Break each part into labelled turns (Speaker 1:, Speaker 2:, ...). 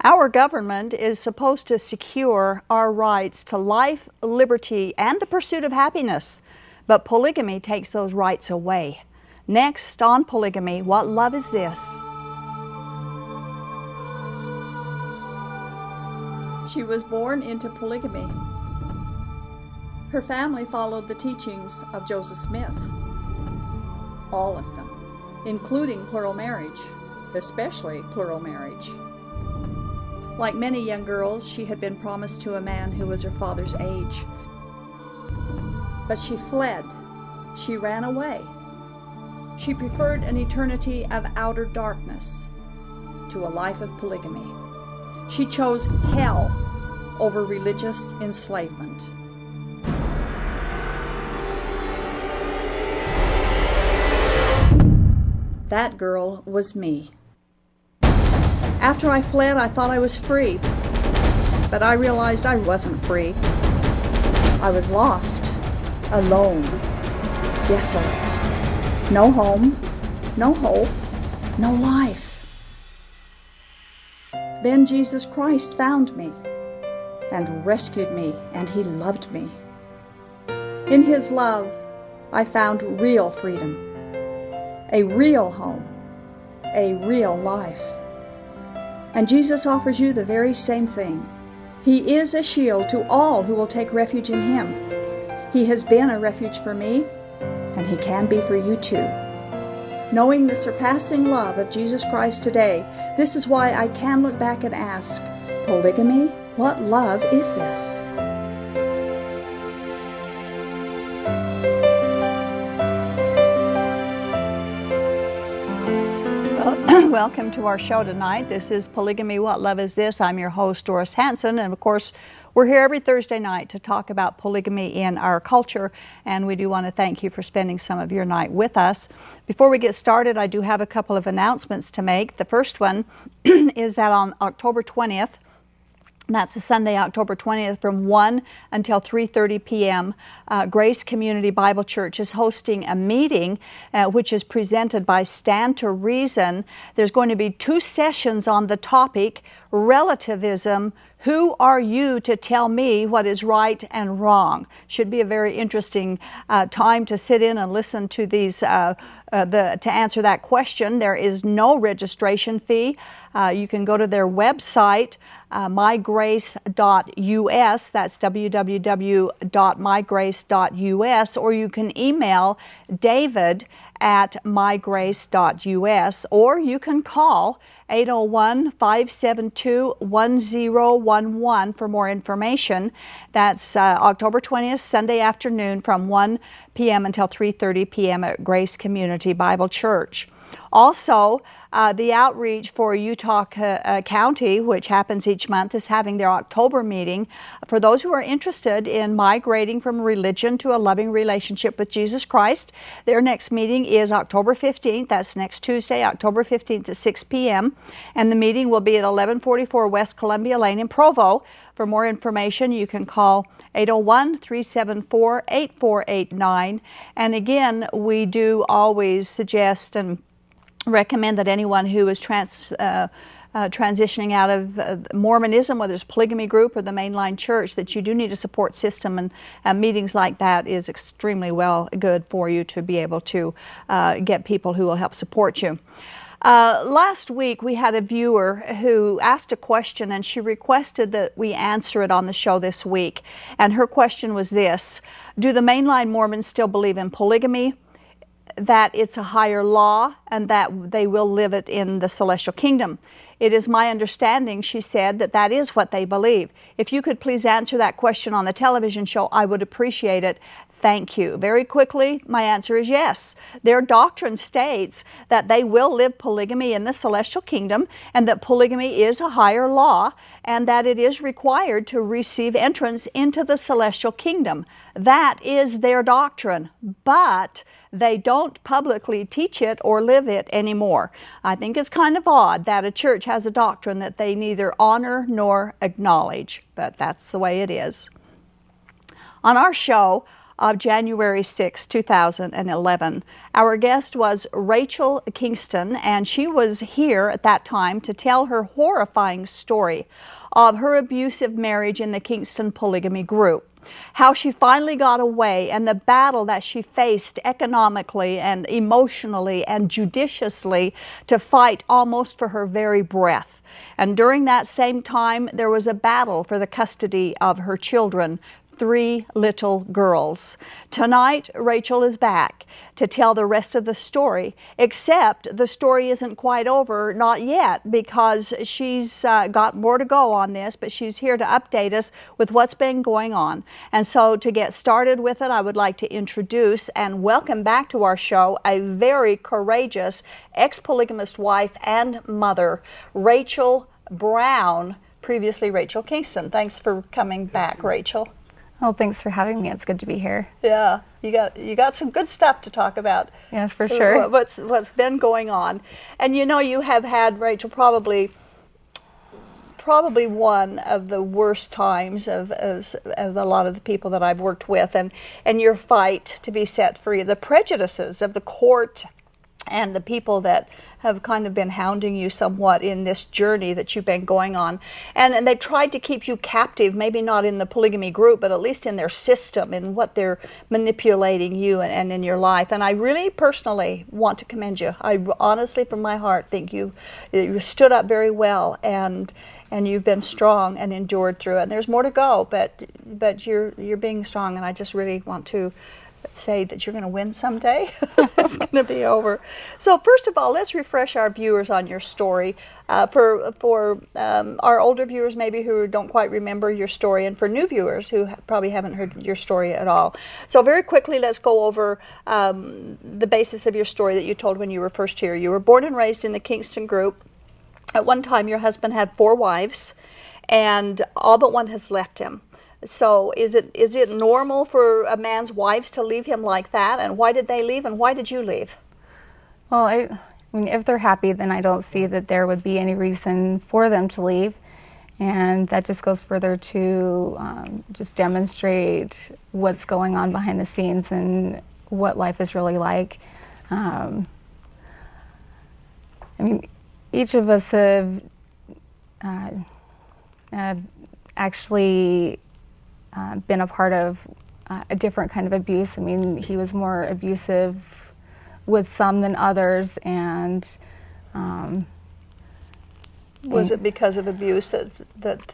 Speaker 1: Our government is supposed to secure our rights to life, liberty, and the pursuit of happiness, but polygamy takes those rights away. Next on Polygamy, what love is this?
Speaker 2: She was born into polygamy. Her family followed the teachings of Joseph Smith, all of them, including plural marriage, especially plural marriage. Like many young girls, she had been promised to a man who was her father's age. But she fled. She ran away. She preferred an eternity of outer darkness to a life of polygamy. She chose hell over religious enslavement. That girl was me. After I fled, I thought I was free, but I realized I wasn't free. I was lost, alone, desolate. No home, no hope, no life. Then Jesus Christ found me and rescued me, and He loved me. In His love, I found real freedom, a real home, a real life. And Jesus offers you the very same thing. He is a shield to all who will take refuge in Him. He has been a refuge for me, and He can be for you too. Knowing the surpassing love of Jesus Christ today, this is why I can look back and ask, polygamy, what love is this?
Speaker 1: Welcome to our show tonight. This is Polygamy, What Love Is This? I'm your host, Doris Hanson, and of course, we're here every Thursday night to talk about polygamy in our culture, and we do want to thank you for spending some of your night with us. Before we get started, I do have a couple of announcements to make. The first one is that on October 20th, that's a Sunday, October 20th, from 1 until 3:30 p.m., Grace Community Bible Church is hosting a meeting which is presented by Stand to Reason. There's going to be 2 sessions on the topic, Relativism. Who are you to tell me what is right and wrong? Should be a very interesting time to sit in and listen to these, to answer that question. There is no registration fee. You can go to their website, mygrace.us, that's www.mygrace.us, or you can email david@mygrace.us, or you can call 801-572-1011 for more information. That's October 20th, Sunday afternoon from 1 p.m. until 3:30 p.m. at Grace Community Bible Church. Also, the outreach for Utah County, which happens each month, is having their October meeting. For those who are interested in migrating from religion to a loving relationship with Jesus Christ, their next meeting is October 15th. That's next Tuesday, October 15th at 6 p.m. And the meeting will be at 1144 West Columbia Lane in Provo. For more information, you can call 801-374-8489. And again, we do always suggest and recommend that anyone who is transitioning out of Mormonism, whether it's polygamy group or the mainline church, that you do need a support system, and meetings like that is extremely good for you to be able to get people who will help support you. Last week we had a viewer who asked a question, and she requested that we answer it on the show this week. And her question was this: do the mainline Mormons still believe in polygamy, that it's a higher law, and that they will live it in the celestial kingdom? It is my understanding, she said, that that is what they believe. If you could please answer that question on the television show, I would appreciate it. Thank you. Very quickly, my answer is yes. Their doctrine states that they will live polygamy in the celestial kingdom, and that polygamy is a higher law, and that it is required to receive entrance into the celestial kingdom. That is their doctrine, but they don't publicly teach it or live it anymore. I think it's kind of odd that a church has a doctrine that they neither honor nor acknowledge, but that's the way it is. On our show, of January 6, 2011. Our guest was Rachel Kingston, and she was here at that time to tell her horrifying story of her abusive marriage in the Kingston polygamy group. How she finally got away, and the battle that she faced economically and emotionally and judiciously to fight almost for her very breath. And during that same time, there was a battle for the custody of her children, 3 little girls. Tonight, Rachel is back to tell the rest of the story, except the story isn't quite over, not yet, because she's got more to go on this, but she's here to update us with what's been going on. And so to get started with it, I would like to introduce and welcome back to our show a very courageous ex-polygamist wife and mother, Rachel Brown, previously Rachel Kingston. Thanks for coming back, Rachel.
Speaker 3: Well, thanks for having me. It's good to be here.
Speaker 1: Yeah, you got some good stuff to talk about.
Speaker 3: Yeah, for sure.
Speaker 1: What's been going on, and you know, you have had, Rachel, probably one of the worst times of a lot of the people that I've worked with, and your fight to be set free, the prejudices of the court and the people that have kind of been hounding you somewhat in this journey that you've been going on. And they tried to keep you captive, maybe not in the polygamy group, but at least in their system, in what they're manipulating you and in your life. And I really personally want to commend you. I honestly, from my heart, think you stood up very well, and you've been strong and endured through it. And there's more to go, but you're being strong, and I just really want to say that you're going to win someday. It's going to be over. So first of all, let's refresh our viewers on your story. For our older viewers maybe who don't quite remember your story, and for new viewers who probably haven't heard your story at all. So very quickly, let's go over the basis of your story that you told when you were first here. You were born and raised in the Kingston group. At one time, your husband had 4 wives, and all but one has left him. So is it normal for a man's wives to leave him like that? And why did they leave, and why did you leave?
Speaker 3: Well, I mean, if they're happy, then I don't see that there would be any reason for them to leave. And that just goes further to just demonstrate what's going on behind the scenes and what life is really like. I mean, each of us have actually been a part of a different kind of abuse. I mean, he was more abusive with some than others, and
Speaker 1: was it because of abuse that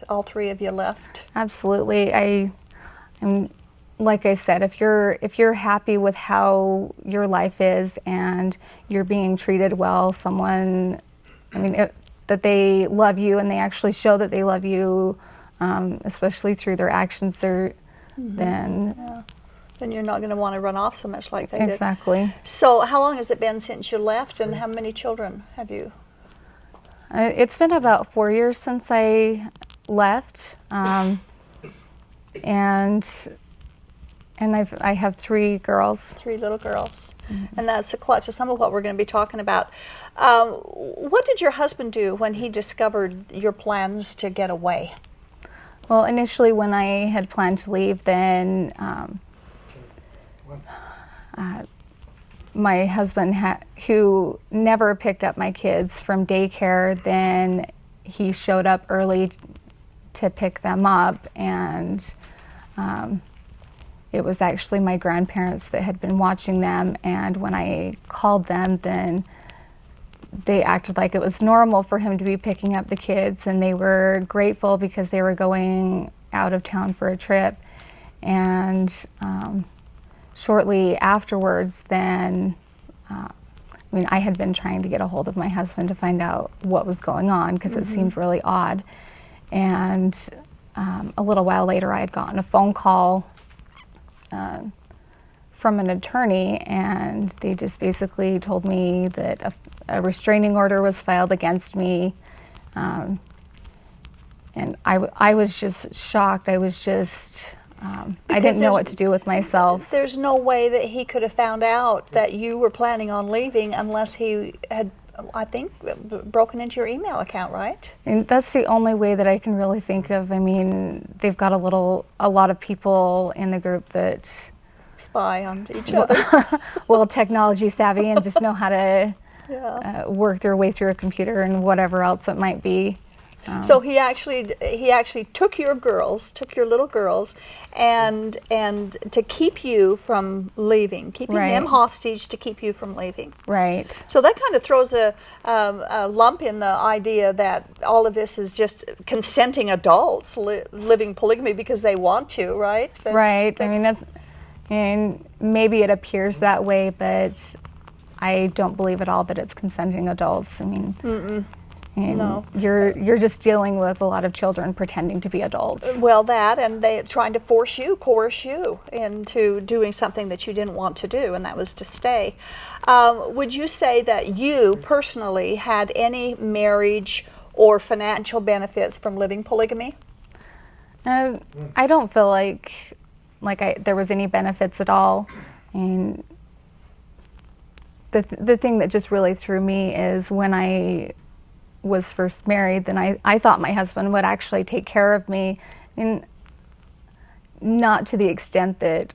Speaker 1: all three of you left?
Speaker 3: Absolutely. And like I said, if you're happy with how your life is and you're being treated well, someone, I mean, that they love you and they actually show that they love you, especially through their actions, then you're not going to want to run off so much like they did. Exactly.
Speaker 1: So how long has it been since you left, and how many children have you?
Speaker 3: It's been about 4 years since I left, and I have 3 girls.
Speaker 1: 3 little girls. Mm-hmm. And that's the clutch of some of what we're going to be talking about. What did your husband do when he discovered your plans to get away?
Speaker 3: Well, initially when I had planned to leave, then my husband, who never picked up my kids from daycare, then he showed up early to pick them up, and it was actually my grandparents that had been watching them, and when I called them, then they acted like it was normal for him to be picking up the kids, and they were grateful because they were going out of town for a trip. And shortly afterwards, then, I mean, I had been trying to get a hold of my husband to find out what was going on, because it seemed really odd. And a little while later, I had gotten a phone call from an attorney, and they just basically told me that a restraining order was filed against me, and I was just shocked. I was just, I didn't know what to do with myself.
Speaker 1: There's no way that he could have found out that you were planning on leaving unless he had I think, broken into your email account, right?
Speaker 3: And that's the only way that I can really think of. I mean, they've got a lot of people in the group that
Speaker 1: Spy on each other.
Speaker 3: well, technology savvy and just know how to
Speaker 1: Yeah.
Speaker 3: work their way through a computer and whatever else it might be.
Speaker 1: So he actually took your little girls, and to keep you from leaving, keeping them
Speaker 3: Right.
Speaker 1: hostage to keep you from leaving.
Speaker 3: Right.
Speaker 1: So that kind of throws a lump in the idea that all of this is just consenting adults living polygamy because they want to, right?
Speaker 3: Right. I mean, and maybe it appears that way, but I don't believe at all that it's consenting adults. I mean, and
Speaker 1: No.
Speaker 3: you're just dealing with a lot of children pretending to be adults.
Speaker 1: Well, that, and they trying to coerce you into doing something that you didn't want to do, and that was to stay. Would you say that you personally had any marriage or financial benefits from living polygamy?
Speaker 3: I don't feel like there was any benefits at all. And the thing that just really threw me is when I was first married, then I thought my husband would actually take care of me, and not to the extent that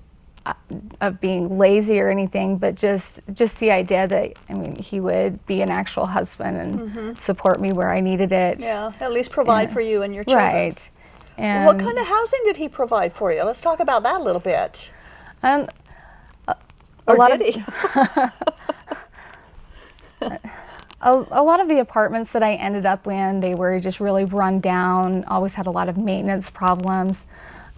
Speaker 3: of being lazy or anything, but just the idea that, I mean, he would be an actual husband and support me where I needed it.
Speaker 1: Yeah, at least provide for you and your children.
Speaker 3: Right. And
Speaker 1: What kind of housing did he provide for you? Let's talk about that a little bit.
Speaker 3: a
Speaker 1: Or
Speaker 3: lot
Speaker 1: did
Speaker 3: of
Speaker 1: he?
Speaker 3: a lot of the apartments that I ended up in, they were just really run down, always had a lot of maintenance problems.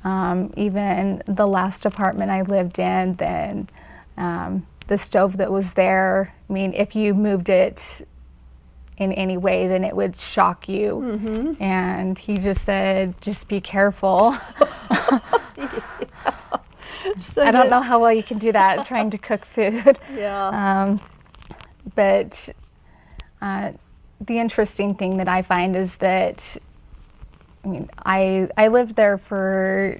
Speaker 3: Even the last apartment I lived in, then the stove that was there, I mean, if you moved it in any way, then it would shock you. And he just said, just be careful.
Speaker 1: So
Speaker 3: I don't know how well you can do that trying to cook food.
Speaker 1: Yeah.
Speaker 3: But the interesting thing that I find is that, I mean, I lived there for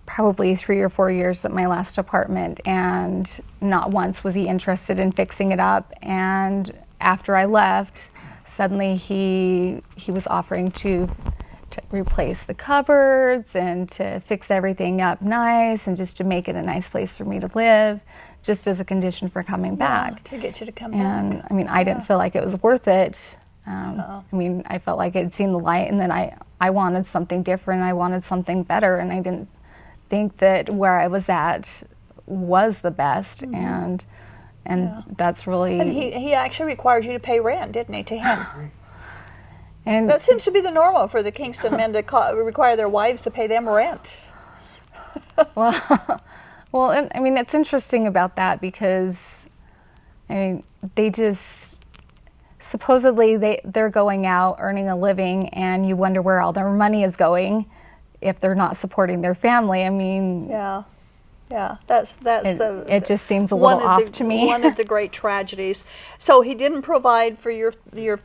Speaker 3: probably 3 or 4 years at my last apartment, and not once was he interested in fixing it up. And after I left, suddenly he was offering to replace the cupboards and to fix everything up nice and just to make it a nice place for me to live, just as a condition for coming back.
Speaker 1: To get you to come
Speaker 3: And
Speaker 1: back.
Speaker 3: I mean, I didn't feel like it was worth it. I mean, I felt like I'd seen the light, and then I wanted something different. I wanted something better, and I didn't think that where I was at was the best. And that's really.
Speaker 1: And he actually required you to pay rent, didn't he, to him?
Speaker 3: And
Speaker 1: That seems to be the normal for the Kingston men to require their wives to pay them rent.
Speaker 3: well, and, I mean, it's interesting about that because, I mean, they just supposedly they're going out earning a living, and you wonder where all their money is going if they're not supporting their family. I mean,
Speaker 1: Yeah, that's
Speaker 3: it just seems a little off to me.
Speaker 1: One of the great tragedies. So he didn't provide for your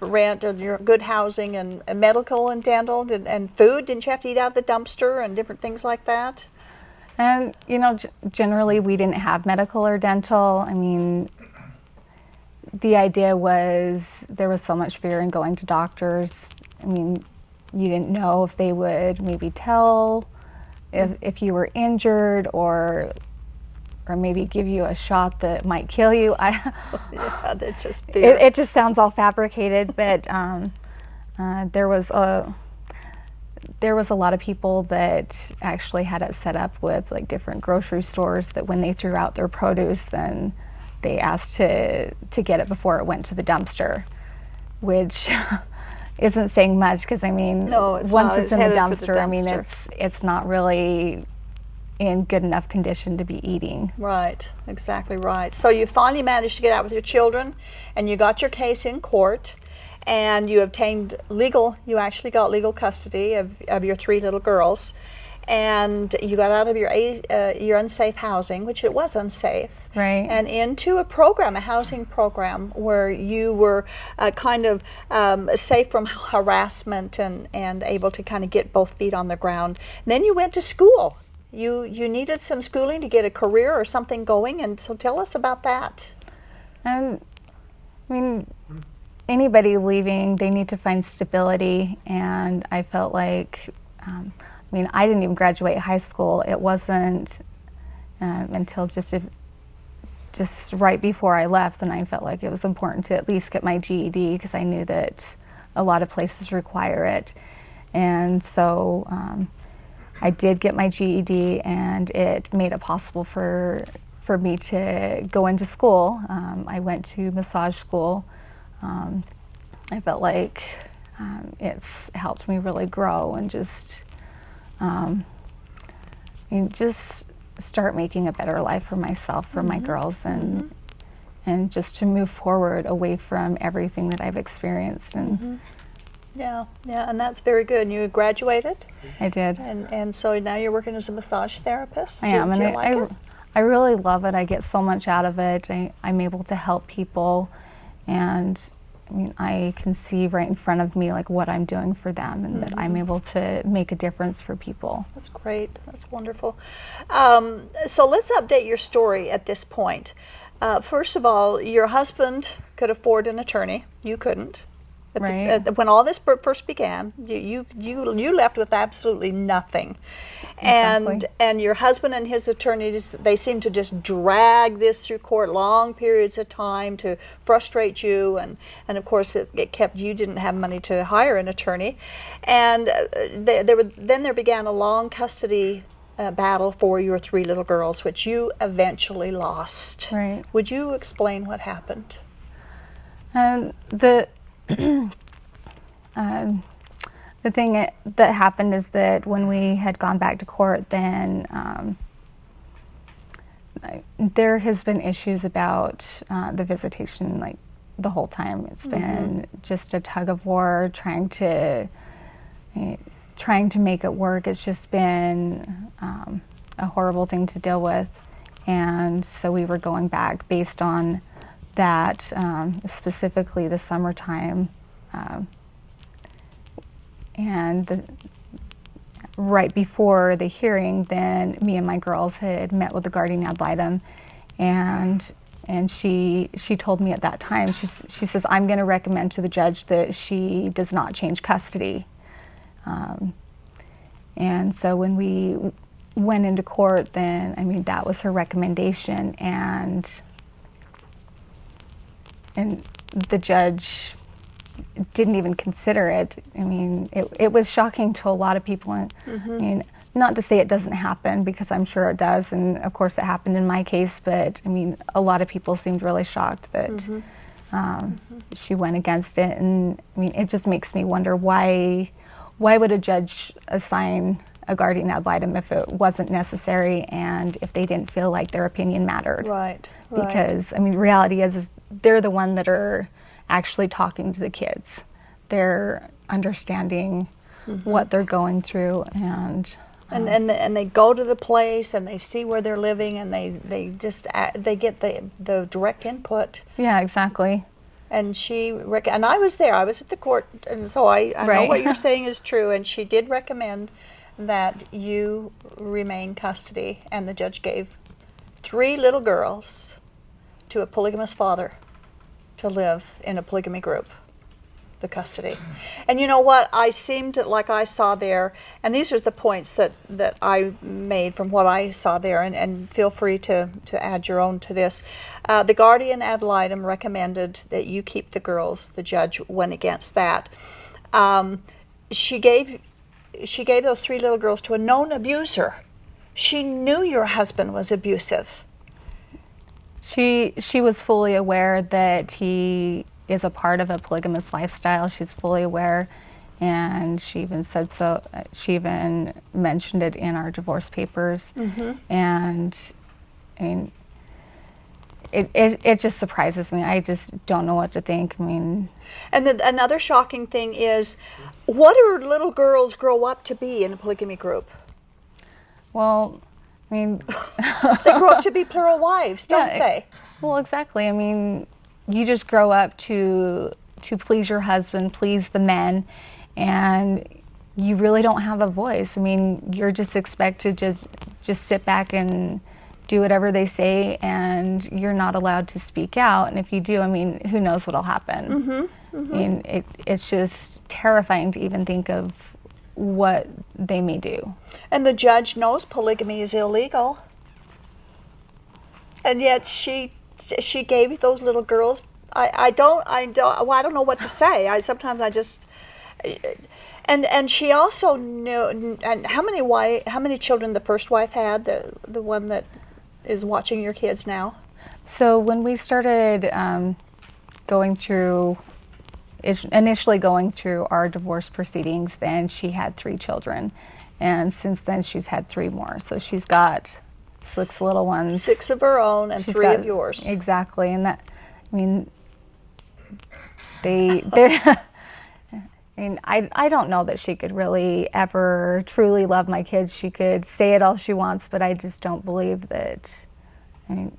Speaker 1: rent and your good housing and medical and dental and food. Didn't you have to eat out of the dumpster and different things like that?
Speaker 3: And, you know, generally we didn't have medical or dental. I mean, the idea was there was so much fear in going to doctors. I mean, you didn't know if they would maybe tell if you were injured or maybe give you a shot that might kill you.
Speaker 1: Yeah, that's just fear.
Speaker 3: It just sounds all fabricated, but there was a lot of people that actually had it set up with like different grocery stores that when they threw out their produce, then they asked to get it before it went to the dumpster, which isn't saying much because, I mean,
Speaker 1: No, it's
Speaker 3: once
Speaker 1: not.
Speaker 3: it's in the
Speaker 1: headed for the
Speaker 3: dumpster, I mean,
Speaker 1: dumpster.
Speaker 3: it's not really in good enough condition to be eating.
Speaker 1: Right, exactly right. So you finally managed to get out with your children, and you got your case in court, and you you actually got legal custody of your 3 little girls, and you got out of your unsafe housing, which it was unsafe,
Speaker 3: Right.
Speaker 1: and into a housing program where you were kind of safe from harassment and able to kind of get both feet on the ground. And then you went to school. You needed some schooling to get a career or something going, and so tell us about that.
Speaker 3: And I mean, anybody leaving, they need to find stability, and I felt like, I mean, I didn't even graduate high school. It wasn't until just right before I left, and I felt like it was important to at least get my GED because I knew that a lot of places require it. And so I did get my GED, and it made it possible for me to go into school. I went to massage school. I felt like it's helped me really grow and just start making a better life for myself, for my girls, and just to move forward away from everything that I've experienced. And
Speaker 1: yeah, and that's very good. And you graduated?
Speaker 3: I did.
Speaker 1: And so now you're working as a massage therapist?
Speaker 3: I am,
Speaker 1: Do you
Speaker 3: and
Speaker 1: like it?
Speaker 3: I really love it. I get so much out of it. I'm able to help people, and I mean, I can see right in front of me like what I'm doing for them, and that I'm able to make a difference for people.
Speaker 1: That's great. That's wonderful. So let's update your story at this point. First of all, your husband could afford an attorney. You couldn't.
Speaker 3: Right.
Speaker 1: When all this first began, you left with absolutely nothing.
Speaker 3: Exactly.
Speaker 1: And your husband and his attorneys, they seem to just drag this through court long periods of time to frustrate you, and of course it kept, you didn't have money to hire an attorney, and there began a long custody battle for your 3 little girls, which you eventually lost.
Speaker 3: Right.
Speaker 1: Would you explain what happened?
Speaker 3: The thing that happened is that when we had gone back to court, then there has been issues about the visitation, like the whole time. It's been just a tug of war trying to make it work. It's just been a horrible thing to deal with, and so we were going back based on that, specifically the summertime. And right before the hearing, then me and my girls had met with the guardian ad litem, and she told me at that time, she says, I'm going to recommend to the judge that she does not change custody. And so when we went into court, then, I mean, that was her recommendation, and the judge didn't even consider it. I mean, it was shocking to a lot of people. And I mean, not to say it doesn't happen, because I'm sure it does, and of course it happened in my case, but I mean, a lot of people seemed really shocked that she went against it. And I mean, it just makes me wonder, why would a judge assign a guardian ad litem if it wasn't necessary and if they didn't feel like their opinion mattered?
Speaker 1: Right.
Speaker 3: Because I mean, reality is they're the one that are actually talking to the kids. They're understanding what they're going through, and
Speaker 1: they go to the place and they see where they're living, and they get the direct input.
Speaker 3: Yeah, exactly.
Speaker 1: And and I was there. I was at the court, and so I know what you're saying is true. And she did recommend that you remain custody, and the judge gave 3 little girls to a polygamous father to live in a polygamy group, the custody. And you know what? I seemed like I saw there, and these are the points that I made from what I saw there, and feel free to add your own to this. The guardian ad litem recommended that you keep the girls. The judge went against that. She gave those 3 little girls to a known abuser. She knew your husband was abusive.
Speaker 3: She was fully aware that he is a part of a polygamous lifestyle. She's fully aware, and she even said so. She even mentioned it in our divorce papers. And I mean, it just surprises me. I just don't know what to think. I mean,
Speaker 1: and another shocking thing is, what do little girls grow up to be in a polygamy group?
Speaker 3: Well, I mean,
Speaker 1: they grow up to be plural wives, don't they?
Speaker 3: Well, exactly. I mean, you just grow up to please your husband, please the men, and you really don't have a voice. I mean, you're just expected to just sit back and do whatever they say, and you're not allowed to speak out. And if you do, I mean, who knows what'll happen? And it's just terrifying to even think of what they may do.
Speaker 1: And the judge knows polygamy is illegal. And yet she gave those little girls. I don't know what to say. And she also knew. And how many children the first wife had? The one that is watching your kids now.
Speaker 3: So when we started initially going through our divorce proceedings, then she had 3 children, and since then she's had 3 more. So she's got 6 little ones.
Speaker 1: 6 of her own and 3 of yours.
Speaker 3: Exactly, and they I don't know that she could really ever truly love my kids. She could say it all she wants, but I just don't believe that.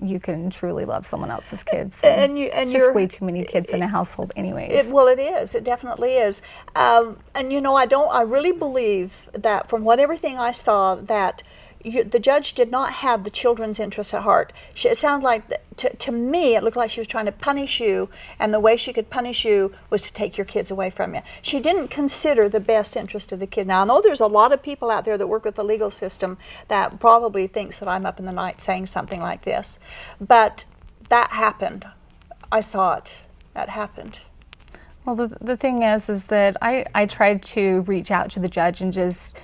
Speaker 3: You can truly love someone else's kids. It's just way too many kids in a household anyways.
Speaker 1: It is. It definitely is. And I really believe that from everything I saw, that the judge did not have the children's interests at heart. It sounded like, to me, it looked like she was trying to punish you, and the way she could punish you was to take your kids away from you. She didn't consider the best interest of the kid. Now, I know there's a lot of people out there that work with the legal system that probably thinks that I'm up in the night saying something like this, but that happened. I saw it. That happened.
Speaker 3: Well, the thing is that I tried to reach out to the judge and just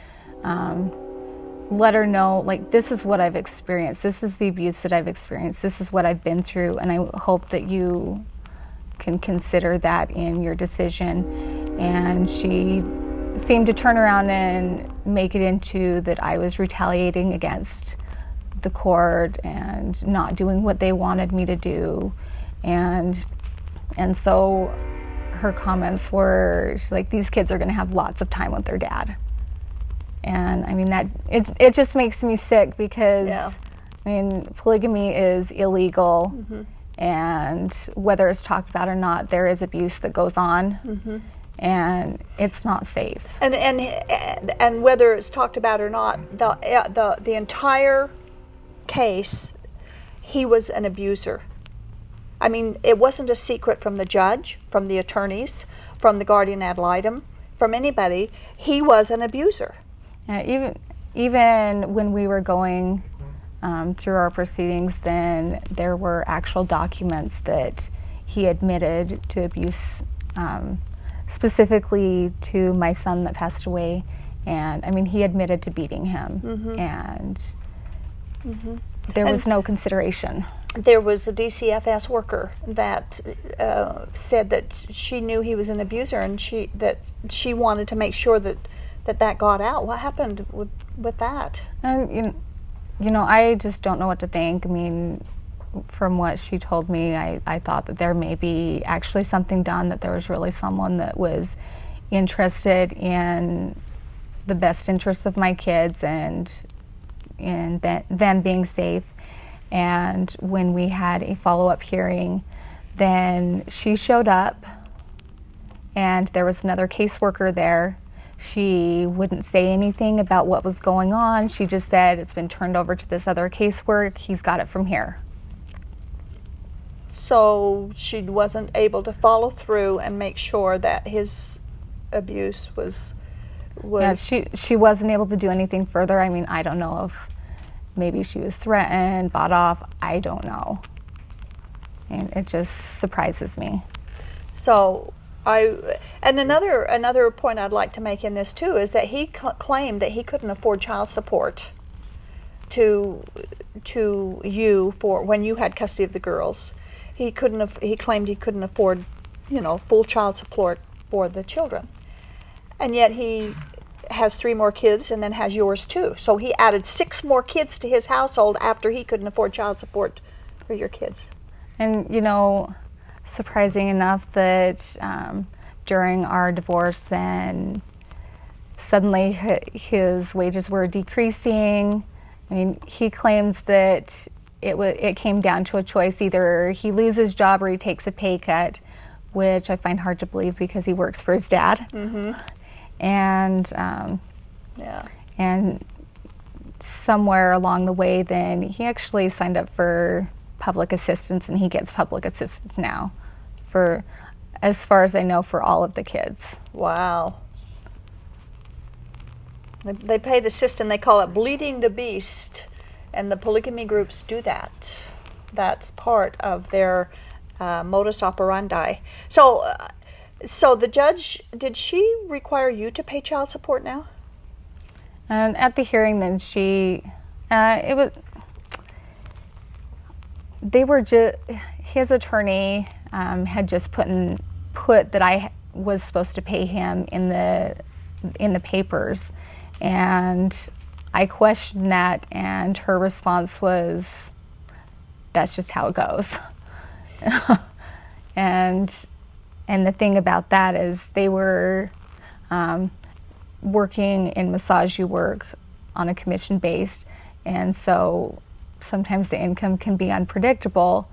Speaker 3: let her know, like, this is what I've experienced. This is the abuse that I've experienced. This is what I've been through, and I hope that you can consider that in your decision. And she seemed to turn around and make it into that I was retaliating against the court and not doing what they wanted me to do. And so her comments were, she's like, these kids are going to have lots of time with their dad. And it just makes me sick because polygamy is illegal, and whether it's talked about or not, there is abuse that goes on, and it's not safe.
Speaker 1: And whether it's talked about or not, the entire case, he was an abuser. It wasn't a secret from the judge, from the attorneys, from the guardian ad litem, from anybody. He was an abuser.
Speaker 3: Even when we were going through our proceedings, then there were actual documents that he admitted to abuse, specifically to my son that passed away. And he admitted to beating him, and there was no consideration.
Speaker 1: There was a DCFS worker that said that she knew he was an abuser, and she wanted to make sure that got out. What happened with that?
Speaker 3: I just don't know what to think. From what she told me, I thought that there may be actually something done, that there was really someone that was interested in the best interests of my kids and them being safe. And when we had a follow-up hearing, then she showed up, and there was another caseworker there. She wouldn't say anything about what was going on. She just said, it's been turned over to this other casework. He's got it from here.
Speaker 1: So she wasn't able to follow through and make sure that his abuse was...
Speaker 3: Yeah, she wasn't able to do anything further. I don't know if maybe she was threatened, bought off. I don't know. And it just surprises me.
Speaker 1: So... another point I'd like to make in this too is that he claimed that he couldn't afford child support to you for when you had custody of the girls. He claimed he couldn't afford, full child support for the children, and yet he has 3 more kids and then has yours too. So he added 6 more kids to his household after he couldn't afford child support for your kids.
Speaker 3: And surprising enough that during our divorce, then suddenly his wages were decreasing. He claims that it came down to a choice: either he loses his job or he takes a pay cut, which I find hard to believe because he works for his dad. And and somewhere along the way, then he actually signed up for public assistance, and he gets public assistance now for as far as I know, for all of the kids.
Speaker 1: Wow. They pay the system, they call it bleeding the beast, and the polygamy groups do that. That's part of their modus operandi. So, so the judge, did she require you to pay child support now?
Speaker 3: And at the hearing, then his attorney had just put that I was supposed to pay him in the papers, and I questioned that, and her response was, "That's just how it goes." and the thing about that is they were working in massage work on a commission based, and so sometimes the income can be unpredictable,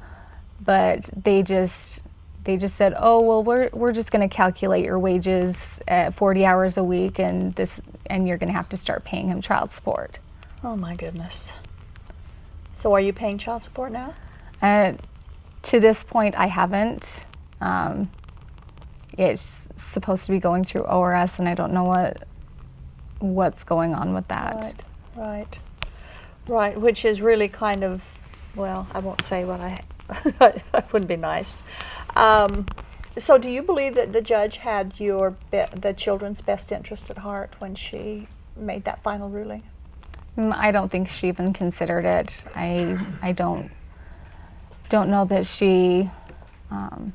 Speaker 3: but they just said, "Oh, well, we're just going to calculate your wages at 40 hours a week, and you're going to have to start paying him child support."
Speaker 1: Oh my goodness. So are you paying child support now?
Speaker 3: To this point, I haven't. It's supposed to be going through ORS, and I don't know what's going on with that.
Speaker 1: Right, which is really kind of, well, I won't say what that wouldn't be nice. So do you believe that the judge had the children's best interest at heart when she made that final ruling?
Speaker 3: I don't think she even considered it. I don't know that she, I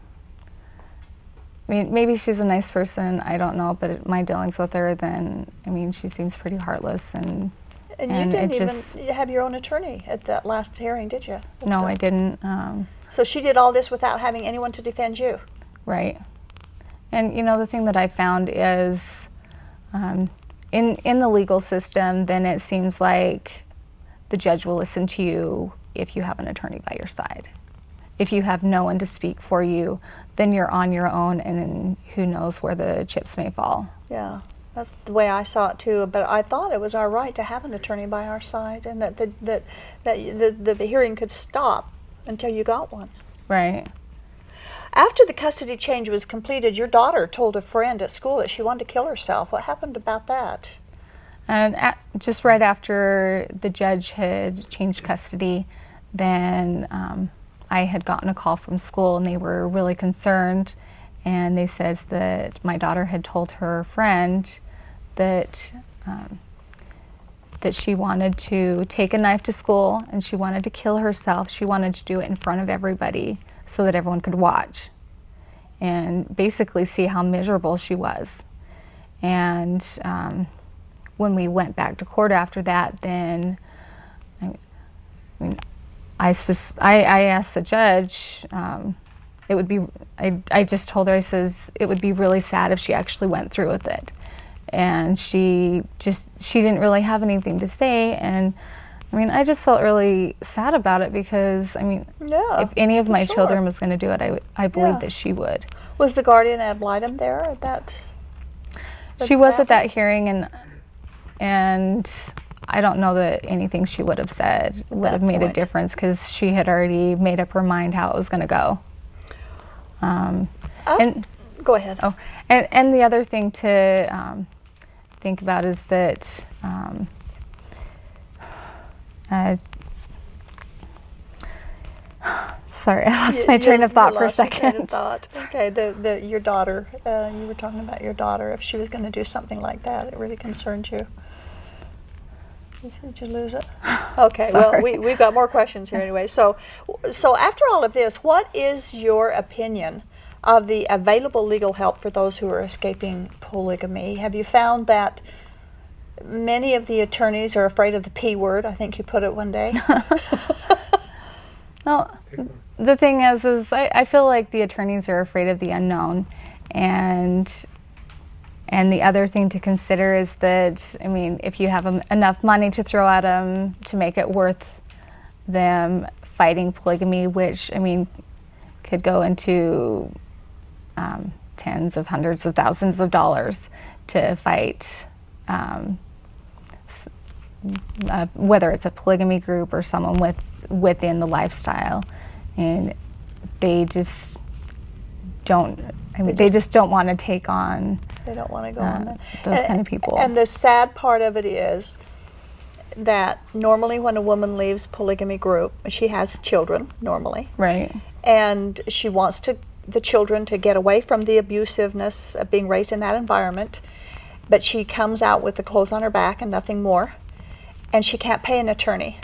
Speaker 3: mean, maybe she's a nice person, I don't know, but my dealings with her, then, I mean, she seems pretty heartless, and
Speaker 1: you didn't even have your own attorney at that last hearing, did you?
Speaker 3: No, I didn't.
Speaker 1: So she did all this without having anyone to defend you?
Speaker 3: Right. And, you know, the thing that I found is, in the legal system, then it seems like the judge will listen to you if you have an attorney by your side. If you have no one to speak for you, then you're on your own, and who knows where the chips may fall.
Speaker 1: Yeah, that's the way I saw it too. But I thought it was our right to have an attorney by our side, and that the hearing could stop until you got one.
Speaker 3: Right.
Speaker 1: After the custody change was completed, your daughter told a friend at school that she wanted to kill herself. What happened about that?
Speaker 3: And just right after the judge had changed custody, then I had gotten a call from school, and they were really concerned, and they says that my daughter had told her friend that that she wanted to take a knife to school, and she wanted to kill herself. She wanted to do it in front of everybody so that everyone could watch and basically see how miserable she was. And when we went back to court after that, then I asked the judge, it would be, I just told her, I says, it would be really sad if she actually went through with it. And she didn't really have anything to say, and I mean, I just felt really sad about it because, I mean,
Speaker 1: yeah,
Speaker 3: if any of my children was going to do it, I believe that she would.
Speaker 1: Was the guardian ad litem there at that?
Speaker 3: She was at that hearing, and I don't know that anything she would have said would have made a difference, because she had already made up her mind how it was going to go. And
Speaker 1: go ahead.
Speaker 3: Oh, and the other thing to think about is that sorry, I lost my train of thought for a second.
Speaker 1: Train of thought. Okay, your daughter. You were talking about your daughter. If she was going to do something like that, it really concerned you. Did you lose it? Okay. Well, we've got more questions here anyway. So after all of this, what is your opinion of the available legal help for those who are escaping polygamy? Have you found that many of the attorneys are afraid of the P word? I think you put it one day.
Speaker 3: Well, the thing is I feel like the attorneys are afraid of the unknown, and the other thing to consider is that, I mean, if you have enough money to throw at them to make it worth them fighting polygamy, which, I mean, could go into tens of hundreds of thousands of dollars to fight, whether it's a polygamy group or someone within the lifestyle, and they just don't. I mean, they just don't want to take on.
Speaker 1: They don't want to go on that.
Speaker 3: Those kind of people.
Speaker 1: And the sad part of it is that normally when a woman leaves polygamy group, she has children normally,
Speaker 3: Right.
Speaker 1: and she wants the children to get away from the abusiveness of being raised in that environment, but she comes out with the clothes on her back and nothing more, and she can't pay an attorney.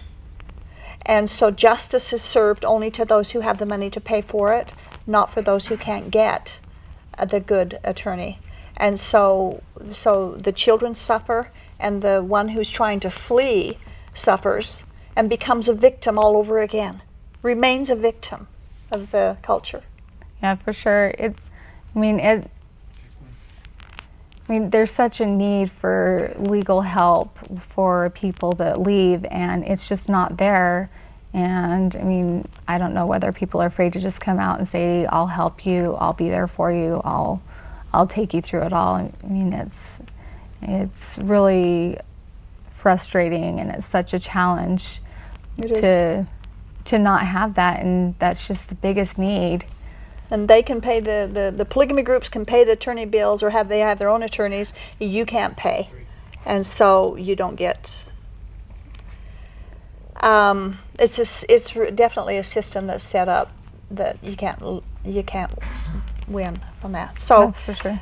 Speaker 1: And so justice is served only to those who have the money to pay for it, not for those who can't get the good attorney. And so the children suffer, and the one who's trying to flee suffers and becomes a victim all over again, remains a victim of the culture.
Speaker 3: Yeah, for sure. There's such a need for legal help for people that leave, and it's just not there. And I mean, I don't know whether people are afraid to just come out and say, "I'll help you. I'll be there for you. I'll take you through it all." I mean, it's really frustrating, and it's such a challenge to not have that, and that's just the biggest need.
Speaker 1: And they can pay the polygamy groups can pay the attorney bills, or they have their own attorneys. You can't pay, and so you don't get. It's definitely a system that's set up that you can't win from that. So
Speaker 3: That's for sure.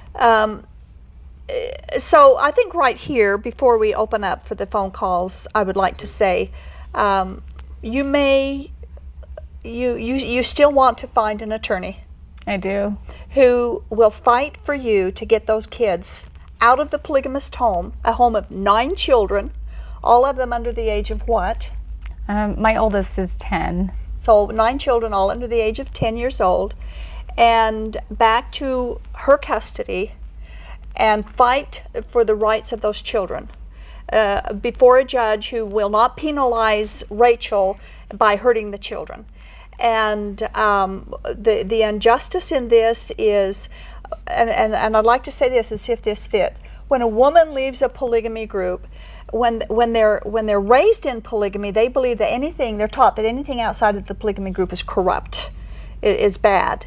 Speaker 1: So I think right here, before we open up for the phone calls, I would like to say, you still want to find an attorney.
Speaker 3: I do.
Speaker 1: Who will fight for you to get those kids out of the polygamist home, a home of 9 children, all of them under the age of what?
Speaker 3: My oldest is 10.
Speaker 1: So 9 children, all under the age of 10 years old, and back to her custody, and fight for the rights of those children before a judge who will not penalize Rachel by hurting the children. And the injustice in this is, and I'd like to say this and see if this fits. When a woman leaves a polygamy group, when they're raised in polygamy, they believe that they're taught that anything outside of the polygamy group is corrupt. It is bad.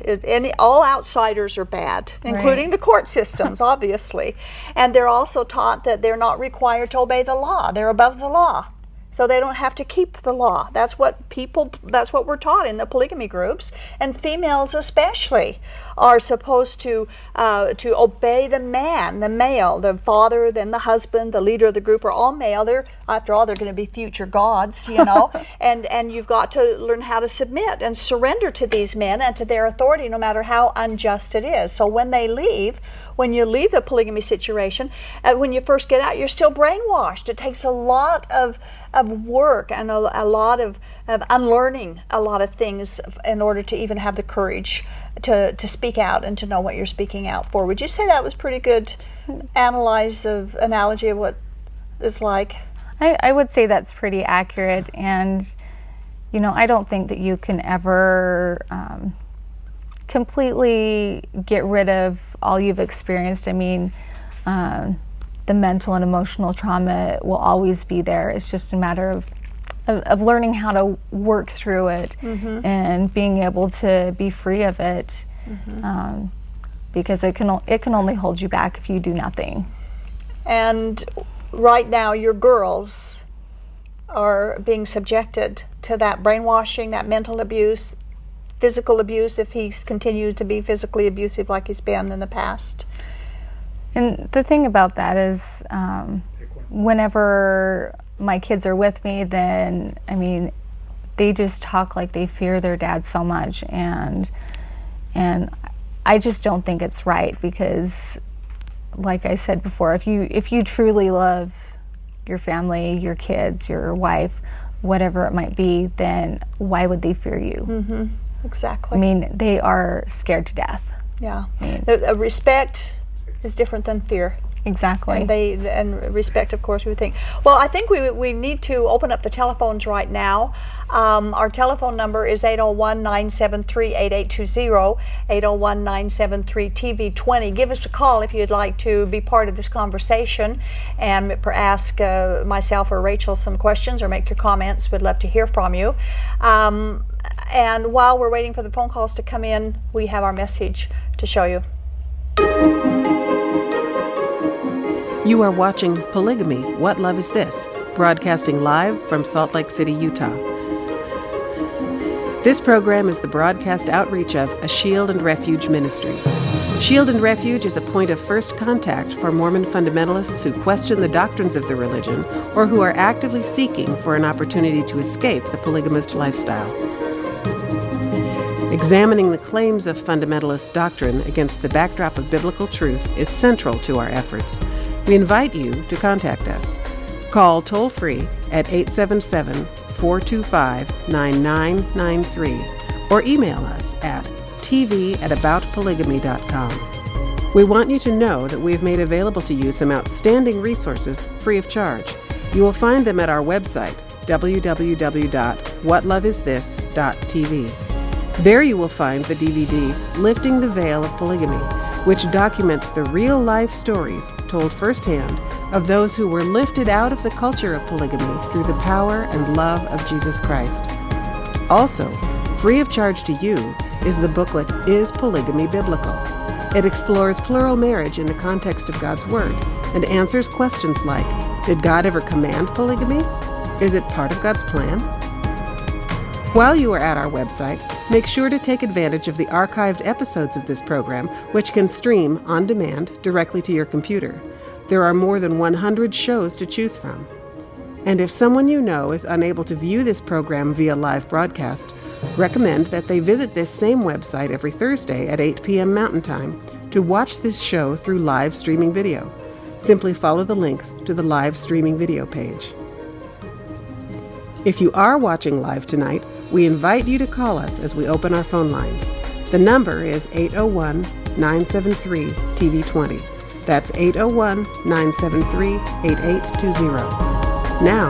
Speaker 1: All outsiders are bad, including
Speaker 3: Right.
Speaker 1: the court systems, obviously. And they're also taught that they're not required to obey the law. They're above the law, so they don't have to keep the law. That's what we're taught in the polygamy groups, and females especially are supposed to obey the man, the male, the father, then the husband, the leader of the group are all male. After all, they're going to be future gods, and you've got to learn how to submit and surrender to these men and to their authority, no matter how unjust it is. So when you leave the polygamy situation, when you first get out, you're still brainwashed. It takes a lot of work and a lot of unlearning a lot of things in order to even have the courage to speak out and to know what you're speaking out for. Would you say that was pretty good analogy of what it's like?
Speaker 3: I would say that's pretty accurate, and I don't think that you can ever completely get rid of all you've experienced. I mean, the mental and emotional trauma will always be there. It's just a matter of learning how to work through it and being able to be free of it, because it can only hold you back if you do nothing.
Speaker 1: And right now, your girls are being subjected to that brainwashing, that mental abuse, physical abuse, if he's continued to be physically abusive like he's been in the past.
Speaker 3: And the thing about that is, whenever my kids are with me, then, I mean, they just talk like they fear their dad so much, and I just don't think it's right, because, like I said before, if you truly love your family, your kids, your wife, whatever it might be, then why would they fear you?
Speaker 1: Exactly.
Speaker 3: I mean, they are scared to death.
Speaker 1: Yeah. Respect is different than fear.
Speaker 3: Exactly.
Speaker 1: And respect, of course, we would think. Well, I think we need to open up the telephones right now. Our telephone number is 801-973-8820, 801-973-TV20. Give us a call if you'd like to be part of this conversation and ask myself or Rachel some questions or make your comments. We'd love to hear from you. And while we're waiting for the phone calls to come in, we have our message to show you.
Speaker 4: You are watching Polygamy, What Love Is This? Broadcasting live from Salt Lake City, Utah. This program is the broadcast outreach of a Shield and Refuge ministry. Shield and Refuge is a point of first contact for Mormon fundamentalists who question the doctrines of the religion or who are actively seeking for an opportunity to escape the polygamist lifestyle. Examining the claims of fundamentalist doctrine against the backdrop of biblical truth is central to our efforts. We invite you to contact us. Call toll-free at 877-425-9993 or email us at tv@aboutpolygamy.com. We want you to know that we've made available to you some outstanding resources free of charge. You will find them at our website, www.whatloveisthis.tv. There you will find the DVD, Lifting the Veil of Polygamy, which documents the real-life stories told firsthand of those who were lifted out of the culture of polygamy through the power and love of Jesus Christ. Also, free of charge to you is the booklet, Is Polygamy Biblical? It explores plural marriage in the context of God's Word and answers questions like, did God ever command polygamy? Is it part of God's plan? While you are at our website, make sure to take advantage of the archived episodes of this program, which can stream on demand directly to your computer. There are more than 100 shows to choose from. And if someone you know is unable to view this program via live broadcast, recommend that they visit this same website every Thursday at 8 p.m. Mountain Time to watch this show through live streaming video. Simply follow the links to the live streaming video page. If you are watching live tonight, we invite you to call us as we open our phone lines. The number is 801-973-TV20. That's 801-973-8820. Now,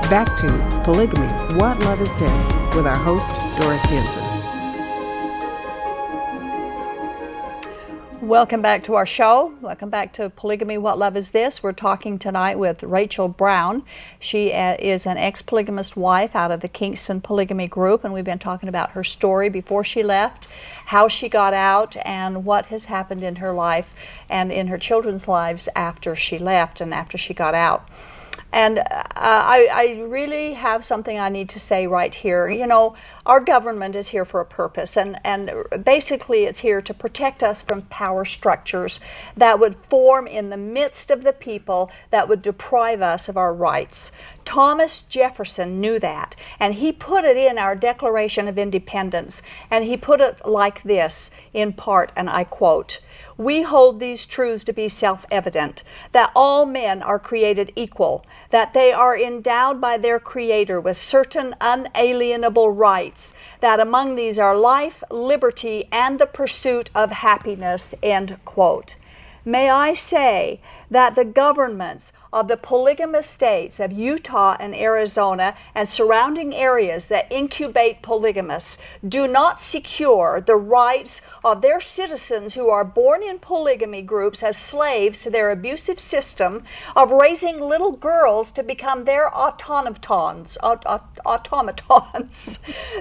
Speaker 4: back to Polygamy, What Love Is This? With our host, Doris Hansen.
Speaker 1: Welcome back to our show. Welcome back to Polygamy, What Love Is This? We're talking tonight with Rachel Brown. She is an ex-polygamist wife out of the Kingston Polygamy group, and we've been talking about her story before she left, how she got out, and what has happened in her life and in her children's lives after she left and after she got out. And I really have something I need to say right here. You know, our government is here for a purpose, and basically it's here to protect us from power structures that would form in the midst of the people that would deprive us of our rights. Thomas Jefferson knew that, and he put it in our Declaration of Independence, and he put it like this in part, and I quote, "We hold these truths to be self-evident, that all men are created equal, that they are endowed by their Creator with certain unalienable rights, that among these are life, liberty, and the pursuit of happiness," end quote. May I say that the governments of the polygamous states of Utah and Arizona and surrounding areas that incubate polygamists do not secure the rights of their citizens who are born in polygamy groups as slaves to their abusive system of raising little girls to become their automatons.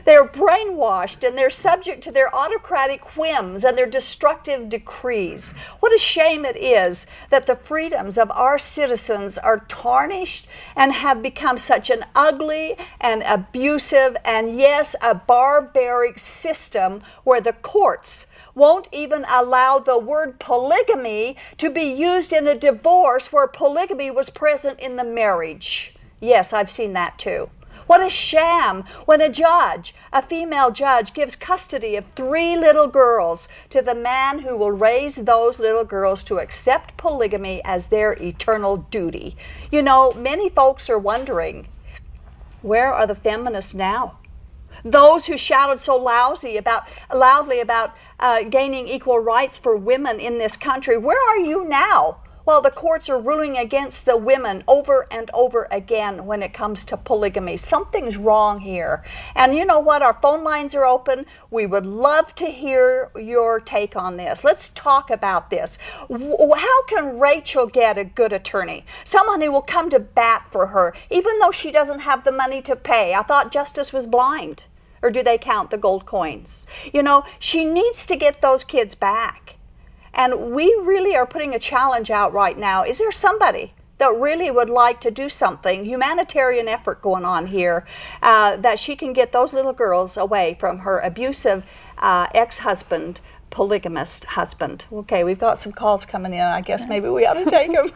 Speaker 1: They're brainwashed and they're subject to their autocratic whims and their destructive decrees. What a shame it is that the freedoms of our citizens are tarnished and have become such an ugly and abusive and, yes, a barbaric system where the courts won't even allow the word polygamy to be used in a divorce where polygamy was present in the marriage. Yes, I've seen that too. What a sham when a judge, a female judge, gives custody of 3 little girls to the man who will raise those little girls to accept polygamy as their eternal duty. You know, many folks are wondering, where are the feminists now? Those who shouted so loudly about gaining equal rights for women in this country, where are you now? Well, the courts are ruling against the women over and over again when it comes to polygamy. Something's wrong here. And you know what? Our phone lines are open. We would love to hear your take on this. Let's talk about this. How can Rachel get a good attorney? Someone who will come to bat for her, even though she doesn't have the money to pay. I thought justice was blind. Or do they count the gold coins? You know, she needs to get those kids back. And we really are putting a challenge out right now. Is there somebody that really would like to do something, humanitarian effort going on here, that she can get those little girls away from her abusive ex-husband, polygamist husband? Okay, we've got some calls coming in. I guess maybe we ought to take them.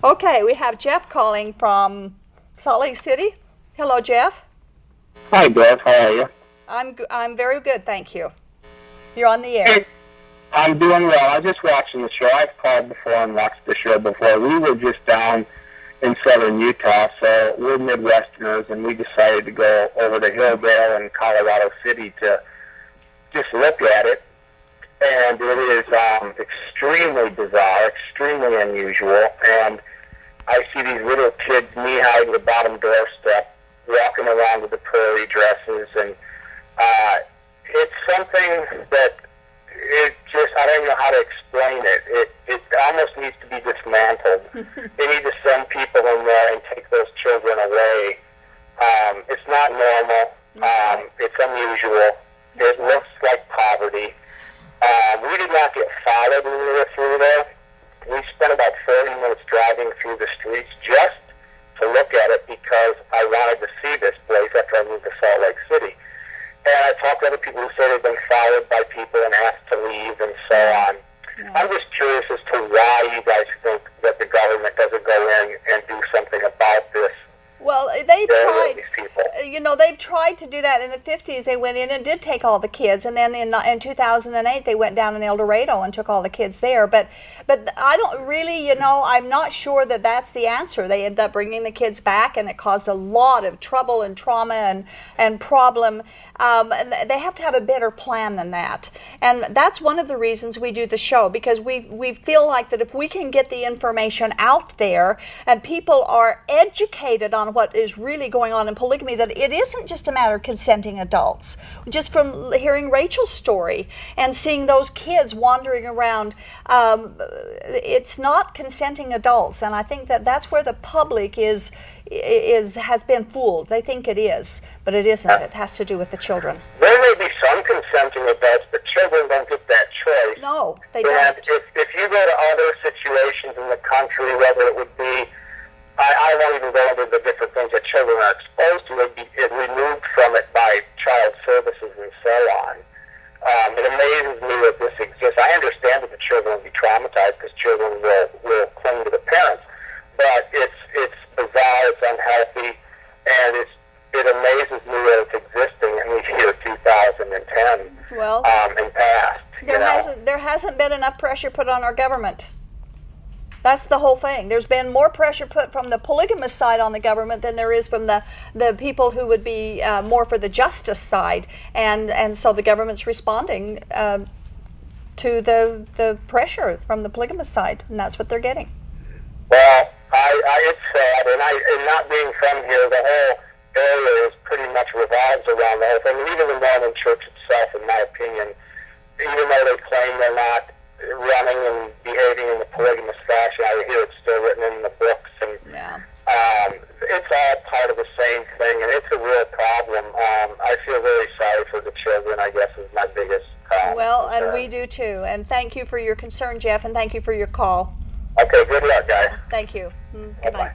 Speaker 1: Okay, we have Jeff calling from Salt Lake City. Hello, Jeff.
Speaker 5: Hi, Beth. How are you?
Speaker 1: I'm very good, thank you. You're on the air.
Speaker 5: Hey, I'm doing well. I was just watching the show. I've called before and watched the show before. We were just down in southern Utah, so we're Midwesterners, and we decided to go over to Hilldale and Colorado City to just look at it. And it is extremely bizarre, extremely unusual. And I see these little kids knee-high to the bottom doorstep, walking around with the prairie dresses, and it's something that I don't know how to explain it. It almost needs to be dismantled. They need to send people in there and take those children away. It's not normal. It's unusual. It looks like poverty. We did not get followed when we were through there. We spent about 30 minutes driving through the streets just to look at it because I wanted to see this place after I moved to Salt Lake City. And I talked to other people who said they've been followed by people and asked to leave and so on. Yeah. I'm just curious as to why you guys think that the government doesn't go in and do something about this.
Speaker 1: Well, they tried, they've tried to do that in the 50s. They went in and did take all the kids. And then in 2008, they went down in El Dorado and took all the kids there. But I don't really, I'm not sure that that's the answer. They ended up bringing the kids back, and it caused a lot of trouble and trauma and problem. They have to have a better plan than that. And that's one of the reasons we do the show, because we feel like that if we can get the information out there and people are educated on what is really going on in polygamy, that it isn't just a matter of consenting adults. Just from hearing Rachel's story and seeing those kids wandering around, it's not consenting adults. And I think that that's where the public has been fooled. They think it is, but it isn't. It has to do with the children.
Speaker 5: There may be some consenting adults, but children don't get that choice.
Speaker 1: No, they
Speaker 5: don't.
Speaker 1: don't.
Speaker 5: If you go to other situations in the country, whether it would be, I won't even go into the different things that children are exposed to, it would be removed from it by child services and so on. It amazes me that this exists. I understand that the children will be traumatized because children will cling to the parents, but it's bizarre, it's unhealthy, and it amazes me that it's existing in the year 2010 and past.
Speaker 1: There hasn't been enough pressure put on our government. That's the whole thing. There's been more pressure put from the polygamous side on the government than there is from the people who would be more for the justice side, and so the government's responding to the pressure from the polygamous side, and that's what they're getting.
Speaker 5: Well, it's sad, and not being from here, the whole area is pretty much revolves around the whole thing. And even the Mormon Church itself, in my opinion, even though they claim they're not running and behaving in the polygamous fashion, I hear it's still written in the books, and it's all part of the same thing, and it's a real problem. I feel very sorry for the children, I guess, is my biggest
Speaker 1: Well,
Speaker 5: concern.
Speaker 1: And we do too, and thank you for your concern, Jeff, and thank you for your call.
Speaker 5: Okay, good luck, guys.
Speaker 1: Thank you. Good night.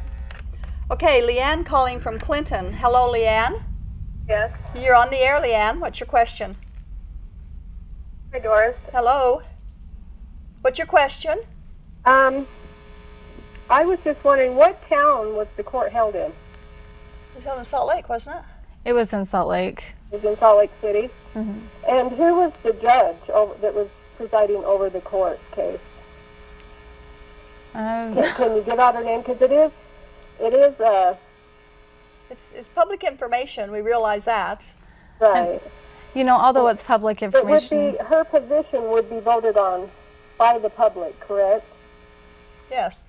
Speaker 1: Okay, Leanne calling from Clinton. Hello, Leanne.
Speaker 6: Yes.
Speaker 1: You're on the air, Leanne. What's your question?
Speaker 6: Hi, Doris.
Speaker 1: Hello. What's your question?
Speaker 6: I was just wondering, what town was the court held in?
Speaker 1: It was held in Salt Lake, wasn't it?
Speaker 3: It was in Salt Lake.
Speaker 6: It was in Salt Lake City?
Speaker 3: Mm-hmm.
Speaker 6: And who was the judge that was presiding over the court case? Can you give out her name? Because
Speaker 1: it's public information. We realize that.
Speaker 6: Right.
Speaker 3: And, although it's public information,
Speaker 6: her position would be voted on by the public, correct?
Speaker 1: Yes.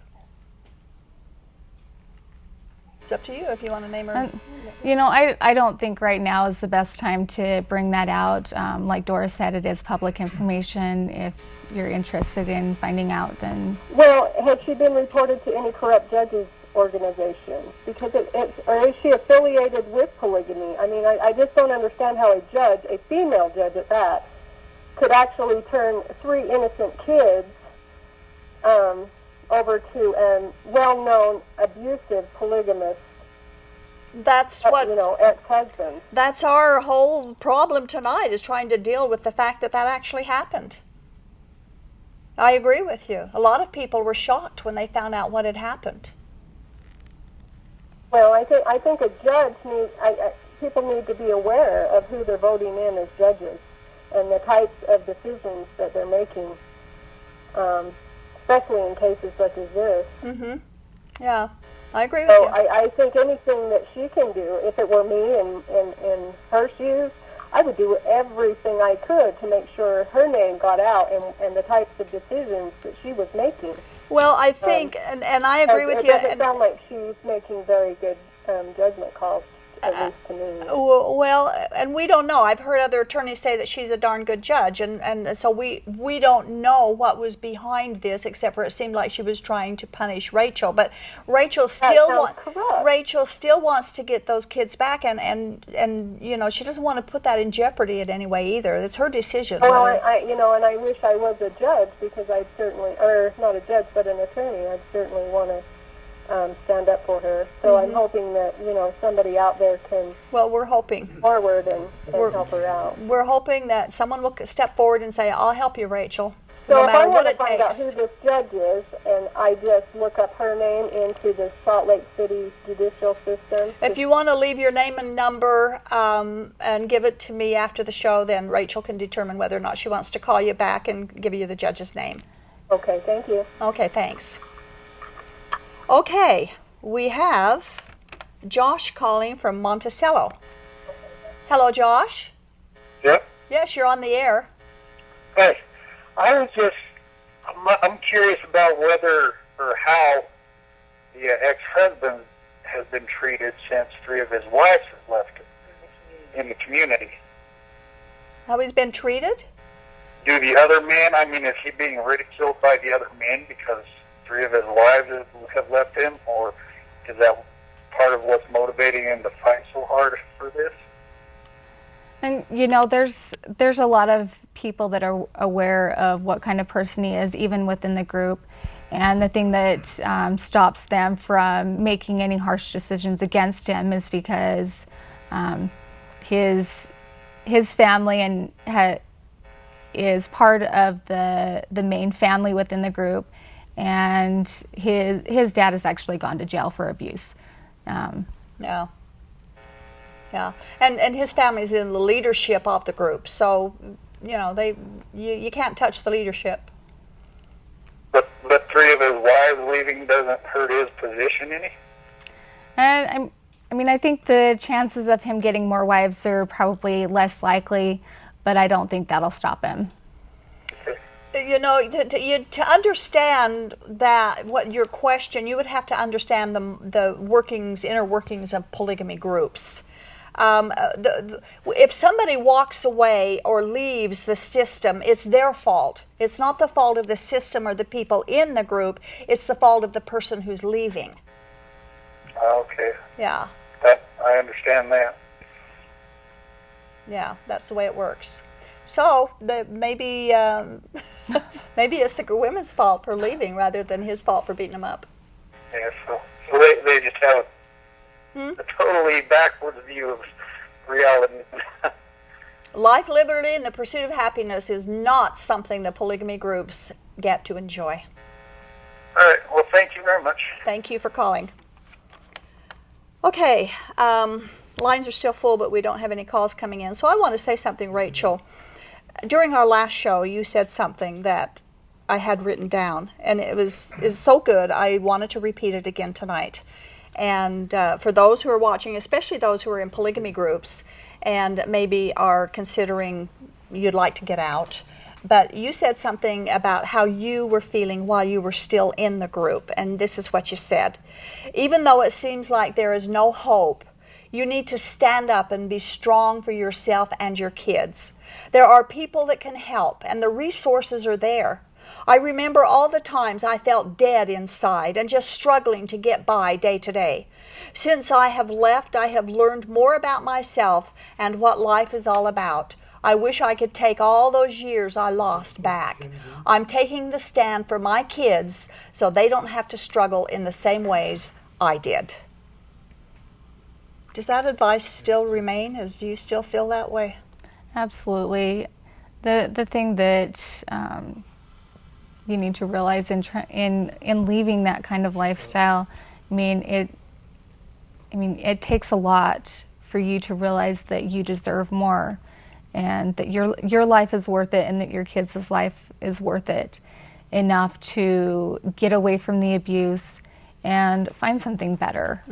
Speaker 1: It's up to you if you want to name her.
Speaker 3: I don't think right now is the best time to bring that out. Like Doris said, it is public information. If you're interested in finding out, then...
Speaker 6: Well, has she been reported to any corrupt judges organization? Because or is she affiliated with polygamy? I mean, I just don't understand how a female judge at that, could actually turn 3 innocent kids over to a well-known abusive polygamist.
Speaker 1: That's what,
Speaker 6: ex-husband.
Speaker 1: That's our whole problem tonight, is trying to deal with the fact that that actually happened. I agree with you. A lot of people were shocked when they found out what had happened.
Speaker 6: Well, I think a judge people need to be aware of who they're voting in as judges and the types of decisions that they're making, especially in cases such as this.
Speaker 1: Mm-hmm. Yeah, I agree with
Speaker 6: so
Speaker 1: you.
Speaker 6: I think anything that she can do, if it were me in her shoes, I would do everything I could to make sure her name got out and the types of decisions that she was making.
Speaker 1: Well, I think, and I agree with you.
Speaker 6: It doesn't sound like she's making very good judgment calls, at least to me.
Speaker 1: Well, and we don't know. I've heard other attorneys say that she's a darn good judge, and so we don't know what was behind this, except for it seemed like she was trying to punish Rachel. But Rachel still wants to get those kids back, and she doesn't want to put that in jeopardy in any way either. It's her decision.
Speaker 6: Well, and I wish I was a judge, because I'd certainly, or not a judge, but an attorney. I'd certainly want to stand up for her. So I'm hoping that somebody out there can.
Speaker 1: Well, we're hoping
Speaker 6: forward and help her out.
Speaker 1: We're hoping that someone will step forward and say, "I'll help you, Rachel."
Speaker 6: So
Speaker 1: no
Speaker 6: if
Speaker 1: matter
Speaker 6: I
Speaker 1: what
Speaker 6: want to
Speaker 1: it
Speaker 6: find
Speaker 1: takes.
Speaker 6: out who this judge is, and I just look up her name into the Salt Lake City judicial system.
Speaker 1: If you want to leave your name and number and give it to me after the show, then Rachel can determine whether or not she wants to call you back and give you the judge's name.
Speaker 6: Okay, thank you.
Speaker 1: Okay, thanks. Okay, we have Josh calling from Monticello. Hello, Josh.
Speaker 7: Yep.
Speaker 1: Yes, you're on the air.
Speaker 7: Hey, I'm curious about whether or how the ex-husband has been treated since 3 of his wives have left in the community.
Speaker 1: How he's been treated?
Speaker 7: Do the other men, is he being ridiculed by the other men because 3 of his wives have left him, or is that part of what's motivating him to fight so hard for this?
Speaker 3: And there's a lot of people that are aware of what kind of person he is, even within the group. And the thing that stops them from making any harsh decisions against him is because his family is part of the main family within the group, and his dad has actually gone to jail for abuse.
Speaker 1: Yeah, and his family's in the leadership of the group, so you can't touch the leadership.
Speaker 7: But 3 of his wives leaving doesn't hurt his position any?
Speaker 3: And I think the chances of him getting more wives are probably less likely, but I don't think that'll stop him.
Speaker 1: To understand that, what your question, you would have to understand the inner workings of polygamy groups. If somebody walks away or leaves the system, it's their fault. It's not the fault of the system or the people in the group. It's the fault of the person who's leaving.
Speaker 7: Okay.
Speaker 1: Yeah.
Speaker 7: I understand that.
Speaker 1: Yeah, that's the way it works. So maybe it's the women's fault for leaving rather than his fault for beating them up.
Speaker 7: Yeah, so they just have a totally backwards view of reality.
Speaker 1: Life, liberty, and the pursuit of happiness is not something the polygamy groups get to enjoy.
Speaker 7: All right. Well, thank you very much.
Speaker 1: Thank you for calling. Okay, lines are still full, but we don't have any calls coming in. So I want to say something, Rachel. During our last show, you said something that I had written down, and is so good, I wanted to repeat it again tonight. And for those who are watching, especially those who are in polygamy groups and maybe are considering you'd like to get out, but you said something about how you were feeling while you were still in the group, and this is what you said. Even though it seems like there is no hope, you need to stand up and be strong for yourself and your kids. There are people that can help, and the resources are there. I remember all the times I felt dead inside and just struggling to get by day to day. Since I have left, I have learned more about myself and what life is all about. I wish I could take all those years I lost back. I'm taking the stand for my kids so they don't have to struggle in the same ways I did. Does that advice still remain? Do you still feel that way?
Speaker 3: Absolutely. The thing that you need to realize in leaving that kind of lifestyle, it takes a lot for you to realize that you deserve more, and that your life is worth it, and that your kids' life is worth it enough to get away from the abuse and find something better.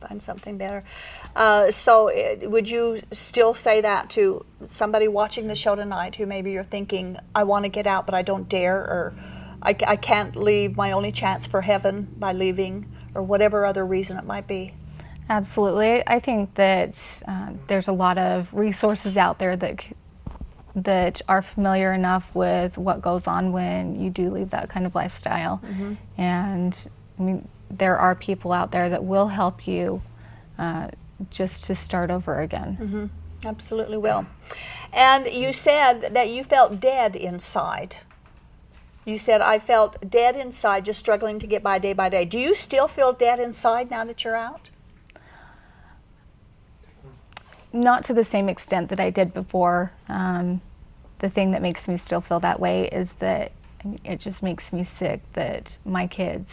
Speaker 1: Find something better. Would you still say that to somebody watching the show tonight who maybe you're thinking, I want to get out but I don't dare, or I can't leave, my only chance for heaven by leaving, or whatever other reason it might be?
Speaker 3: Absolutely. I think that there's a lot of resources out there that are familiar enough with what goes on when you do leave that kind of lifestyle. And there are people out there that will help you just to start over again.
Speaker 1: Absolutely will. And you said that you felt dead inside. You said, I felt dead inside, just struggling to get by day. Do you still feel dead inside now that you're out?
Speaker 3: Not to the same extent that I did before. The thing that makes me still feel that way is that it just makes me sick that my kids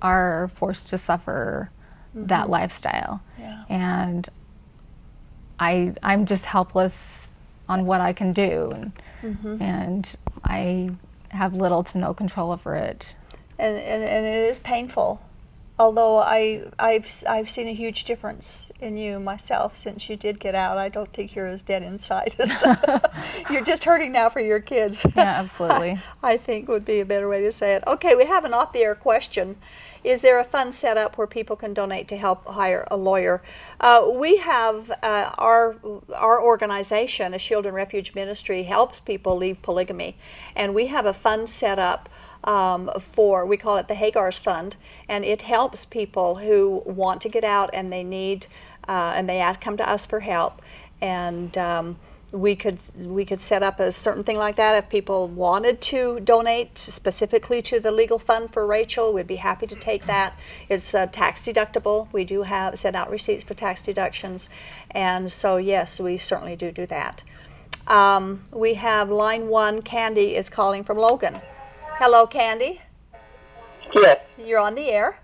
Speaker 3: are forced to suffer that lifestyle. And I'm just helpless on what I can do, and I have little to no control over it.
Speaker 1: And it is painful. Although I've seen a huge difference in you myself since you did get out. I don't think you're as dead inside as you're just hurting now for your kids.
Speaker 3: Yeah, absolutely.
Speaker 1: I think would be a better way to say it. Okay, we have an off-the-air question. Is there a fund set up where people can donate to help hire a lawyer? We have our organization, a Shield and Refuge Ministry, helps people leave polygamy, and we have a fund set up we call it the Hagar's Fund, and it helps people who want to get out and they need and they come to us for help, and we could set up a certain thing like that. If people wanted to donate specifically to the legal fund for Rachel, we'd be happy to take that. It's tax deductible. We do send out receipts for tax deductions, and so yes, we certainly do that. We have line 1. Candy is calling from Logan. Hello, Candy.
Speaker 8: Yes.
Speaker 1: You're on the air.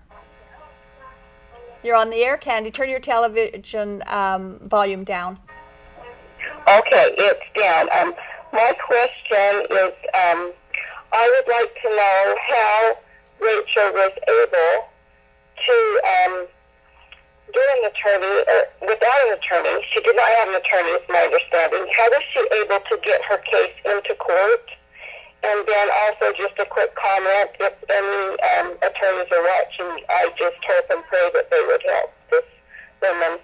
Speaker 1: You're on the air, Candy. Turn your television volume down.
Speaker 8: Okay, it's down. My question is, I would like to know how Rachel was able to get an attorney, without an attorney. She did not have an attorney, is my understanding. How was she able to get her case into court? And then also just a quick comment, if any attorneys are watching, I just hope and pray that they would help this woman.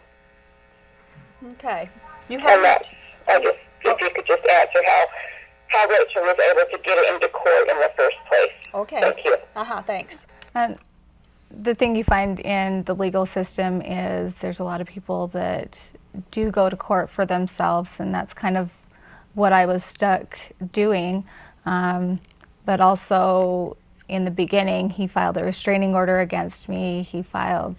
Speaker 1: Okay. You have
Speaker 8: that. If you could just answer how Rachel was able to get it into court in the first place.
Speaker 1: Okay.
Speaker 8: Thank you.
Speaker 1: Thanks.
Speaker 3: The thing you find in the legal system is there's a lot of people that do go to court for themselves, and that's kind of what I was stuck doing. But also in the beginning, he filed a restraining order against me. He filed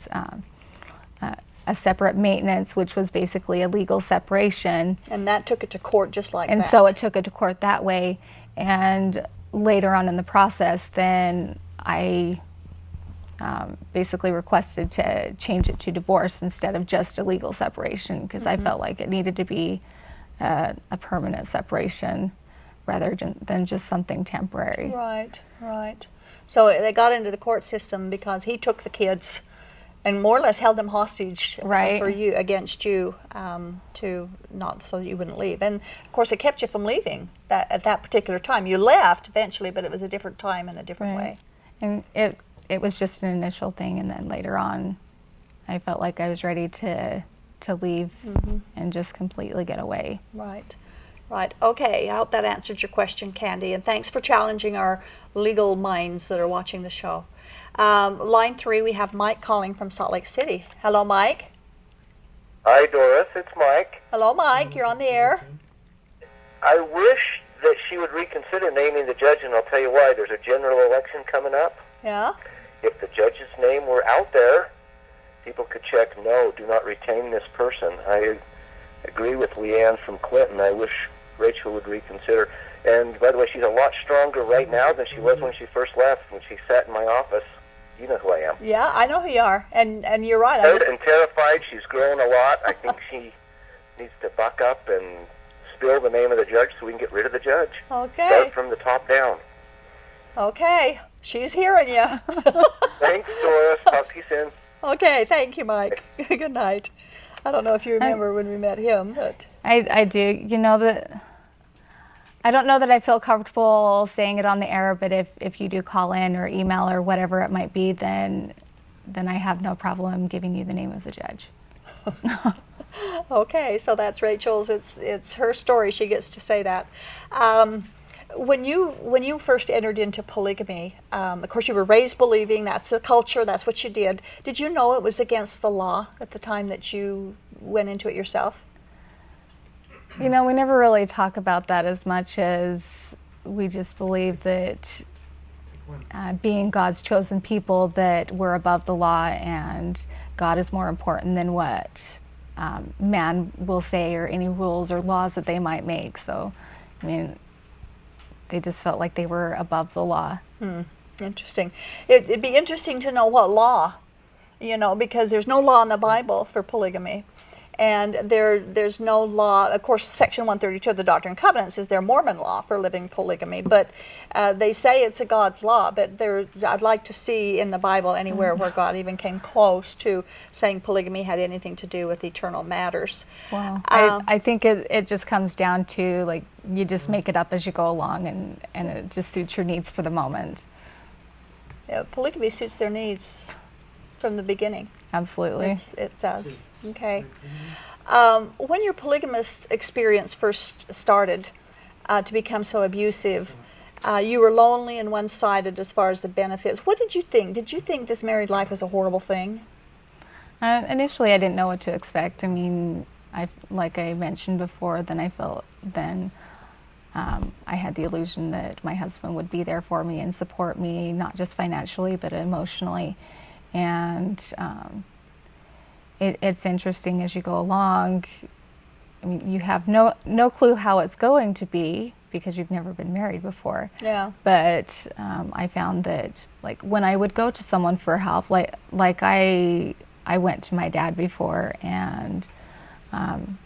Speaker 3: a separate maintenance, which was basically a legal separation.
Speaker 1: And that took it to court just like that.
Speaker 3: And so it took it to court that way. And later on in the process, then I basically requested to change it to divorce instead of just a legal separation, because I felt like it needed to be a permanent separation rather than just something temporary.
Speaker 1: Right. So they got into the court system because he took the kids and more or less held them hostage for you, against you, to not so that you wouldn't leave. And of course, it kept you from leaving at that particular time. You left eventually, but it was a different time and a different way.
Speaker 3: And it was just an initial thing, and then later on, I felt like I was ready to leave and just completely get away.
Speaker 1: Right. Okay. I hope that answered your question, Candy. And thanks for challenging our legal minds that are watching the show. Line 3, we have Mike calling from Salt Lake City. Hello, Mike.
Speaker 9: Hi, Doris. It's Mike.
Speaker 1: Hello, Mike. You're on the air.
Speaker 9: I wish that she would reconsider naming the judge, and I'll tell you why. There's a general election coming up.
Speaker 1: Yeah?
Speaker 9: If the judge's name were out there, people could check, no, do not retain this person. I agree with Leanne from Clinton. I wish Rachel would reconsider. And by the way, she's a lot stronger right now than she was when she first left, when she sat in my office. You know who I am.
Speaker 1: Yeah, I know who you are. And you're right.
Speaker 9: Hurt and terrified. She's grown a lot. I think she needs to buck up and spill the name of the judge so we can get rid of the judge.
Speaker 1: Okay.
Speaker 9: Start from the top down.
Speaker 1: Okay. She's hearing you.
Speaker 9: Thanks, Doris. Talk to you soon.
Speaker 1: Okay. Thank you, Mike. Good night. I don't know if you remember when we met him, but
Speaker 3: I do. You know, I don't know that I feel comfortable saying it on the air, but if you do call in or email or whatever it might be, then I have no problem giving you the name of the judge.
Speaker 1: Okay, so that's Rachel's. It's her story. She gets to say that. When you first entered into polygamy, of course you were raised believing that's the culture, that's what you did. Did you know it was against the law at the time that you went into it yourself?
Speaker 3: You know, we never really talk about that as much as we just believe that being God's chosen people, that we're above the law and God is more important than what man will say or any rules or laws that they might make. So, I mean, they just felt like they were above the law.
Speaker 1: Interesting. It'd be interesting to know what law, you know, because there's no law in the Bible for polygamy. And there's no law. Of course, Section 132 of the Doctrine and Covenants is their Mormon law for living polygamy. But they say it's a God's law. But I'd like to see in the Bible anywhere where God even came close to saying polygamy had anything to do with eternal matters.
Speaker 3: Wow. I think it just comes down to, like, you just make it up as you go along, and it just suits your needs for the moment.
Speaker 1: Yeah, polygamy suits their needs from the beginning.
Speaker 3: Absolutely.
Speaker 1: It does. Okay. When your polygamous experience first started to become so abusive, you were lonely and one-sided as far as the benefits. What did you think? Did you think this married life was a horrible thing?
Speaker 3: Initially, I didn't know what to expect. I mean, like I mentioned before, I had the illusion that my husband would be there for me and support me, not just financially, but emotionally. And it's interesting as you go along. I mean, you have no clue how it's going to be because you've never been married before.
Speaker 1: Yeah.
Speaker 3: But I found that, like, when I would go to someone for help, like I went to my dad before, and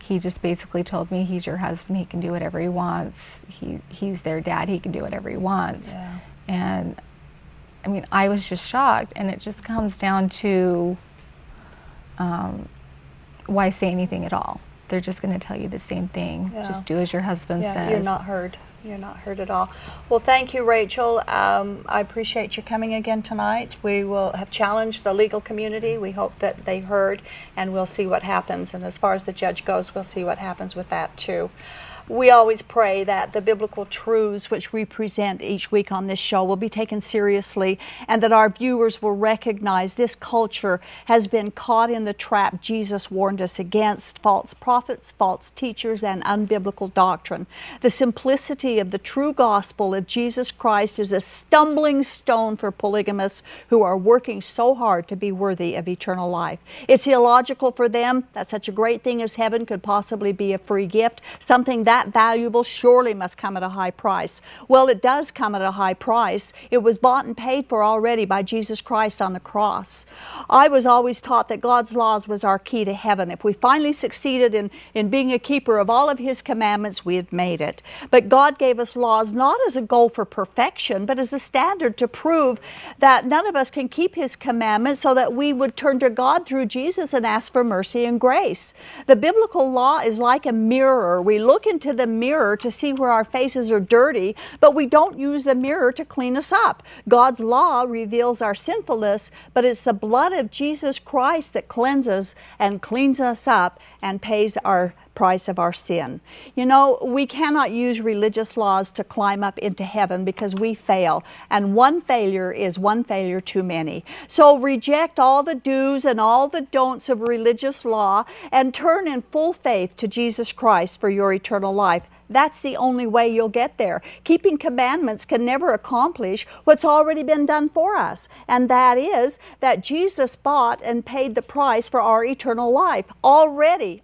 Speaker 3: he just basically told me, he's your husband, he can do whatever he wants. He's their dad, he can do whatever he wants.
Speaker 1: Yeah.
Speaker 3: And I mean, I was just shocked, and it just comes down to why say anything at all? They're just going to tell you the same thing. Yeah. Just do as your husband says.
Speaker 1: You're not heard. You're not heard at all. Well, thank you, Rachel. I appreciate you coming again tonight. We will have challenged the legal community. We hope that they heard, and we'll see what happens. And as far as the judge goes, we'll see what happens with that, too. We always pray that the biblical truths which we present each week on this show will be taken seriously, and that our viewers will recognize this culture has been caught in the trap Jesus warned us against: false prophets, false teachers, and unbiblical doctrine. The simplicity of the true gospel of Jesus Christ is a stumbling stone for polygamists who are working so hard to be worthy of eternal life. It's illogical for them that such a great thing as heaven could possibly be a free gift. Something that valuable surely must come at a high price. Well, it does come at a high price. It was bought and paid for already by Jesus Christ on the cross. I was always taught that God's laws was our key to heaven. If we finally succeeded in being a keeper of all of His commandments, we had made it. But God gave us laws not as a goal for perfection, but as a standard to prove that none of us can keep His commandments, so that we would turn to God through Jesus and ask for mercy and grace. The biblical law is like a mirror. We look into the mirror to see where our faces are dirty, but we don't use the mirror to clean us up. God's law reveals our sinfulness, but it's the blood of Jesus Christ that cleanses and cleans us up and pays our price of our sin. You know, we cannot use religious laws to climb up into heaven because we fail, and one failure is one failure too many. So reject all the do's and all the don'ts of religious law and turn in full faith to Jesus Christ for your eternal life. That's the only way you'll get there. Keeping commandments can never accomplish what's already been done for us, and that is that Jesus bought and paid the price for our eternal life. Already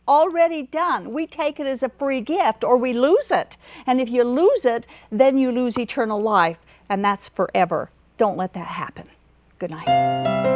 Speaker 1: done. We take it as a free gift or we lose it. And if you lose it, then you lose eternal life, and that's forever. Don't let that happen. Good night.